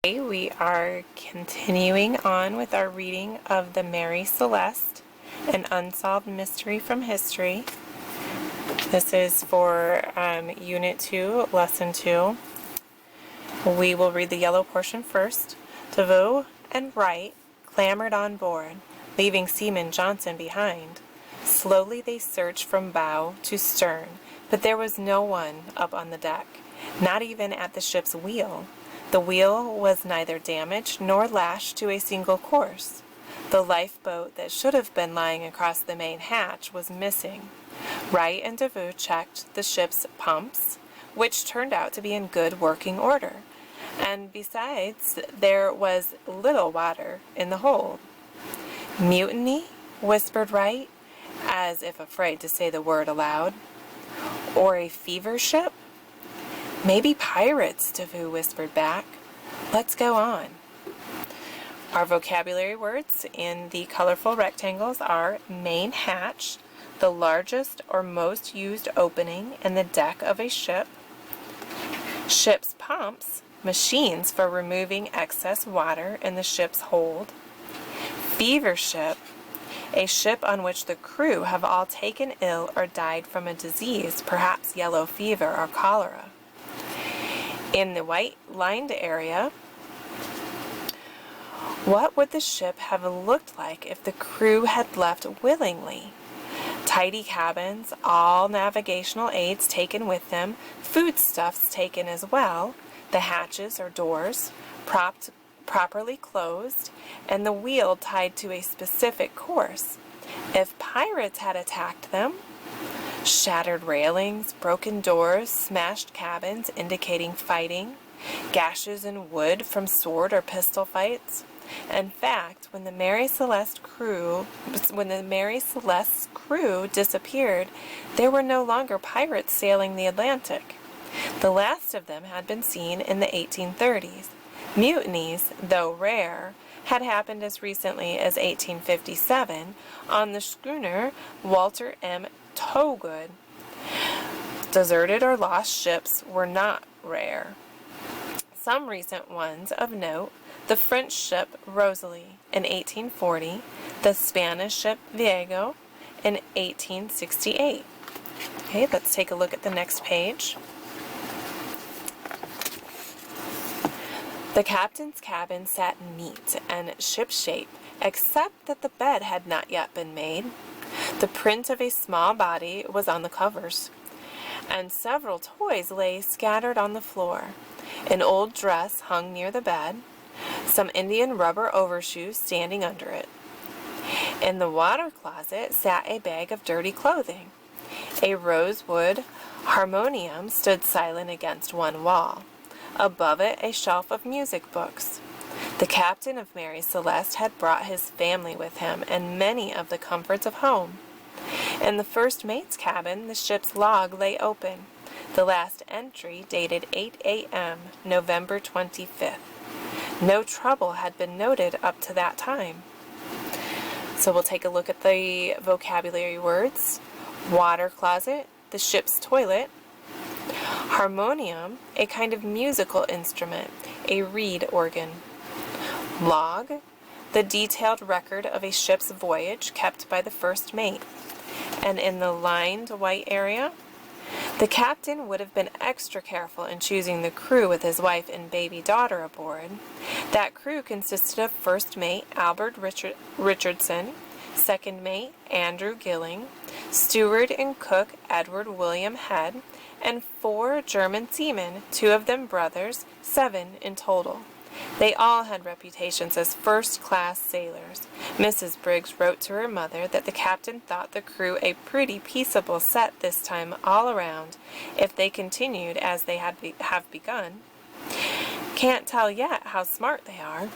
We are continuing on with our reading of the Mary Celeste, an unsolved mystery from history. This is for Unit 2, Lesson 2. We will read the yellow portion first. DeVoe and Wright clambered on board, leaving Seaman Johnson behind. Slowly they searched from bow to stern, but there was no one up on the deck, not even at the ship's wheel. The wheel was neither damaged nor lashed to a single course. The lifeboat that should have been lying across the main hatch was missing. Wright and DeVoe checked the ship's pumps, which turned out to be in good working order, and besides, there was little water in the hold. "Mutiny?" whispered Wright, as if afraid to say the word aloud. "Or a fever ship?" "Maybe pirates," DeVoe whispered back. "Let's go on." Our vocabulary words in the colorful rectangles are main hatch, the largest or most used opening in the deck of a ship. Ship's pumps, machines for removing excess water in the ship's hold. Fever ship, a ship on which the crew have all taken ill or died from a disease, perhaps yellow fever or cholera. In the white-lined area, what would the ship have looked like if the crew had left willingly? Tidy cabins, all navigational aids taken with them, foodstuffs taken as well, the hatches or doors properly closed, and the wheel tied to a specific course. If pirates had attacked them, shattered railings, broken doors, smashed cabins indicating fighting, gashes in wood from sword or pistol fights. In fact, when the Mary Celeste's crew disappeared, there were no longer pirates sailing the Atlantic. The last of them had been seen in the 1830s. Mutinies, though rare, had happened as recently as 1857 on the schooner Walter M. Towgood. Deserted or lost ships were not rare. Some recent ones of note: the French ship Rosalie in 1840, the Spanish ship Viego in 1868. Okay, let's take a look at the next page. The captain's cabin sat neat and shipshape, except that the bed had not yet been made. The print of a small body was on the covers, and several toys lay scattered on the floor. An old dress hung near the bed, some Indian rubber overshoes standing under it. In the water closet sat a bag of dirty clothing. A rosewood harmonium stood silent against one wall. Above it, a shelf of music books. The captain of Mary Celeste had brought his family with him and many of the comforts of home. In the first mate's cabin, the ship's log lay open. The last entry dated 8 a.m., November 25th. No trouble had been noted up to that time. So we'll take a look at the vocabulary words. Water closet, the ship's toilet. Harmonium, a kind of musical instrument, a reed organ. Log, the detailed record of a ship's voyage kept by the first mate. And in the lined white area, the captain would have been extra careful in choosing the crew with his wife and baby daughter aboard. That crew consisted of first mate Albert Richardson, second mate Andrew Gilling, steward and cook Edward William Head, and 4 German seamen, 2 of them brothers, 7 in total. They all had reputations as first-class sailors. Mrs. Briggs wrote to her mother that the captain thought the crew a pretty peaceable set this time all around, if they continued as they have begun. Can't tell yet how smart they are.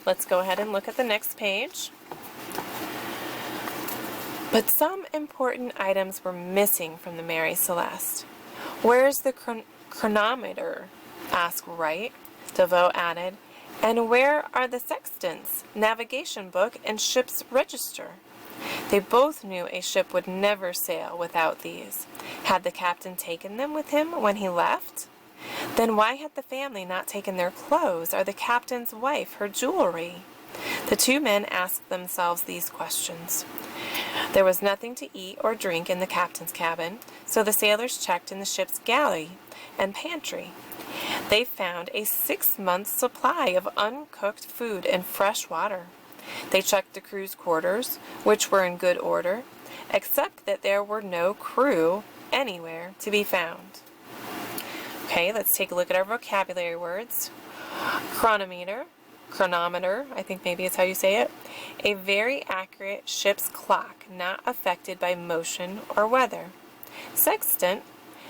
Let's go ahead and look at the next page. But some important items were missing from the Mary Celeste. "Where's the chronometer?" asked Wright. DeVoe added, "And where are the sextants, navigation book, and ship's register?" They both knew a ship would never sail without these. Had the captain taken them with him when he left? Then why had the family not taken their clothes or the captain's wife her jewelry? The two men asked themselves these questions. There was nothing to eat or drink in the captain's cabin, so the sailors checked in the ship's galley and pantry. They found a 6-month supply of uncooked food and fresh water. They checked the crew's quarters, which were in good order, except that there were no crew anywhere to be found. Okay, let's take a look at our vocabulary words. Chronometer, I think maybe it's how you say it. A very accurate ship's clock, not affected by motion or weather. Sextant,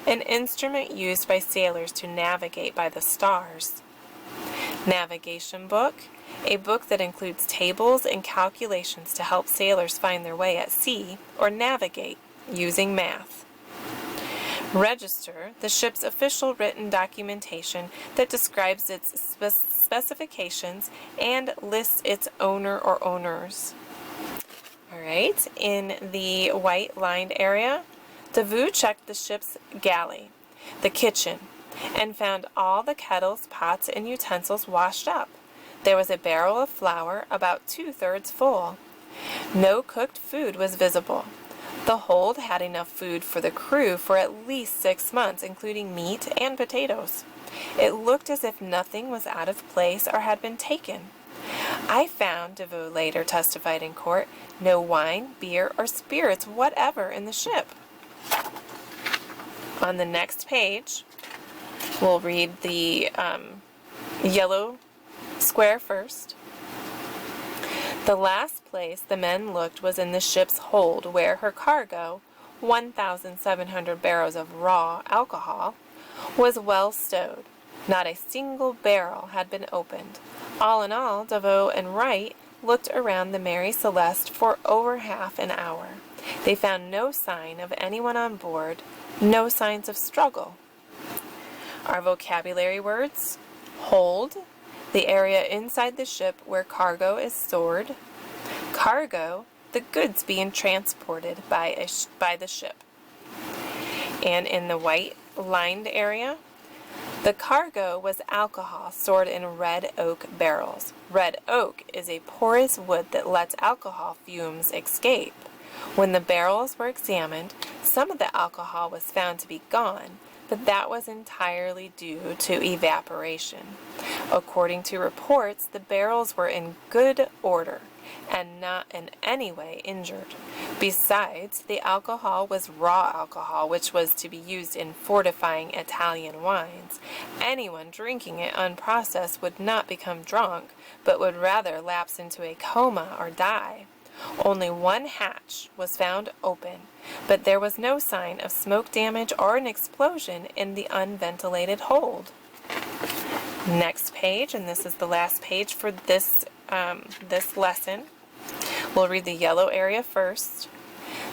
an instrument used by sailors to navigate by the stars. Navigation book, a book that includes tables and calculations to help sailors find their way at sea or navigate using math. Register, the ship's official written documentation that describes its specifications and lists its owner or owners. All right, in the white lined area, Devu checked the ship's galley, the kitchen, and found all the kettles, pots, and utensils washed up. There was a barrel of flour about 2/3 full. No cooked food was visible. The hold had enough food for the crew for at least 6 months, including meat and potatoes. It looked as if nothing was out of place or had been taken. I found, Deveau later testified in court, no wine, beer, or spirits whatever in the ship. On the next page, we'll read the yellow square first. The last place the men looked was in the ship's hold, where her cargo, 1,700 barrels of raw alcohol, was well stowed. Not a single barrel had been opened. All in all, Deveau and Wright looked around the Mary Celeste for over half an hour. They found no sign of anyone on board, no signs of struggle. Our vocabulary words: hold, the area inside the ship where cargo is stored. Cargo, the goods being transported by the ship. And in the white lined area, the cargo was alcohol stored in red oak barrels. Red oak is a porous wood that lets alcohol fumes escape. When the barrels were examined, some of the alcohol was found to be gone, but that was entirely due to evaporation. According to reports, the barrels were in good order and not in any way injured. Besides, the alcohol was raw alcohol, which was to be used in fortifying Italian wines. Anyone drinking it unprocessed would not become drunk, but would rather lapse into a coma or die. Only one hatch was found open, but there was no sign of smoke damage or an explosion in the unventilated hold. Next page, and this is the last page for this lesson. We'll read the yellow area first.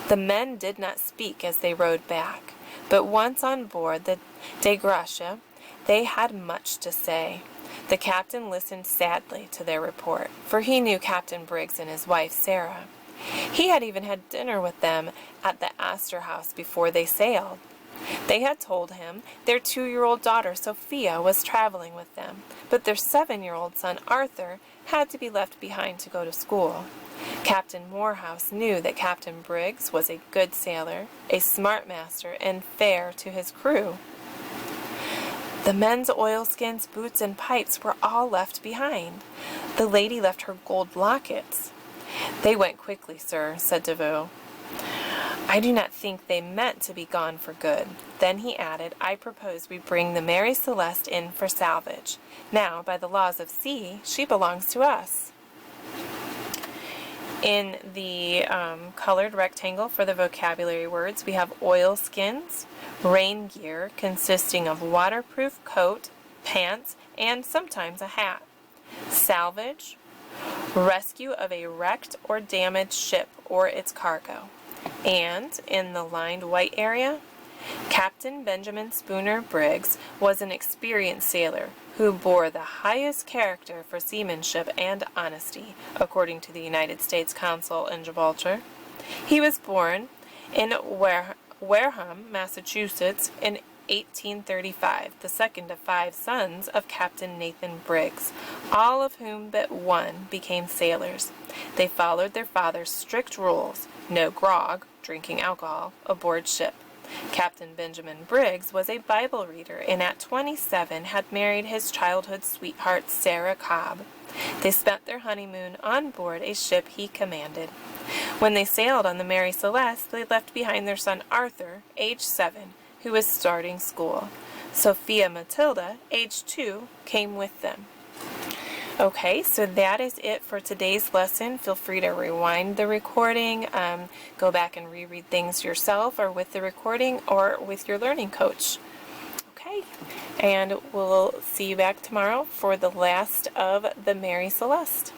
The men did not speak as they rowed back, but once on board the De Gracia, they had much to say. The captain listened sadly to their report, for he knew Captain Briggs and his wife Sarah. He had even had dinner with them at the Astor House before they sailed. They had told him their 2-year-old daughter Sophia was traveling with them, but their 7-year-old son Arthur had to be left behind to go to school. Captain Morehouse knew that Captain Briggs was a good sailor, a smart master, and fair to his crew. The men's oilskins, boots, and pipes were all left behind. The lady left her gold lockets. They went quickly, sir, said Deveau. I do not think they meant to be gone for good. Then he added, I propose we bring the Mary Celeste in for salvage. Now, by the laws of sea, she belongs to us. In the colored rectangle for the vocabulary words, we have oilskins, rain gear consisting of waterproof coat, pants, and sometimes a hat. Salvage, rescue of a wrecked or damaged ship or its cargo. And in the lined white area, Captain Benjamin Spooner Briggs was an experienced sailor who bore the highest character for seamanship and honesty, according to the United States Consul in Gibraltar. He was born in Wareham, Massachusetts, in 1835, the second of 5 sons of Captain Nathan Briggs, all of whom but one became sailors. They followed their father's strict rules: no grog, drinking alcohol, aboard ship. Captain Benjamin Briggs was a Bible reader and at 27 had married his childhood sweetheart Sarah Cobb. They spent their honeymoon on board a ship he commanded. When they sailed on the Mary Celeste, they left behind their son Arthur, age 7, who was starting school. Sophia Matilda, age 2, came with them. Okay, so that is it for today's lesson. Feel free to rewind the recording, go back and reread things yourself or with the recording or with your learning coach. Okay, and we'll see you back tomorrow for the last of the Mary Celeste.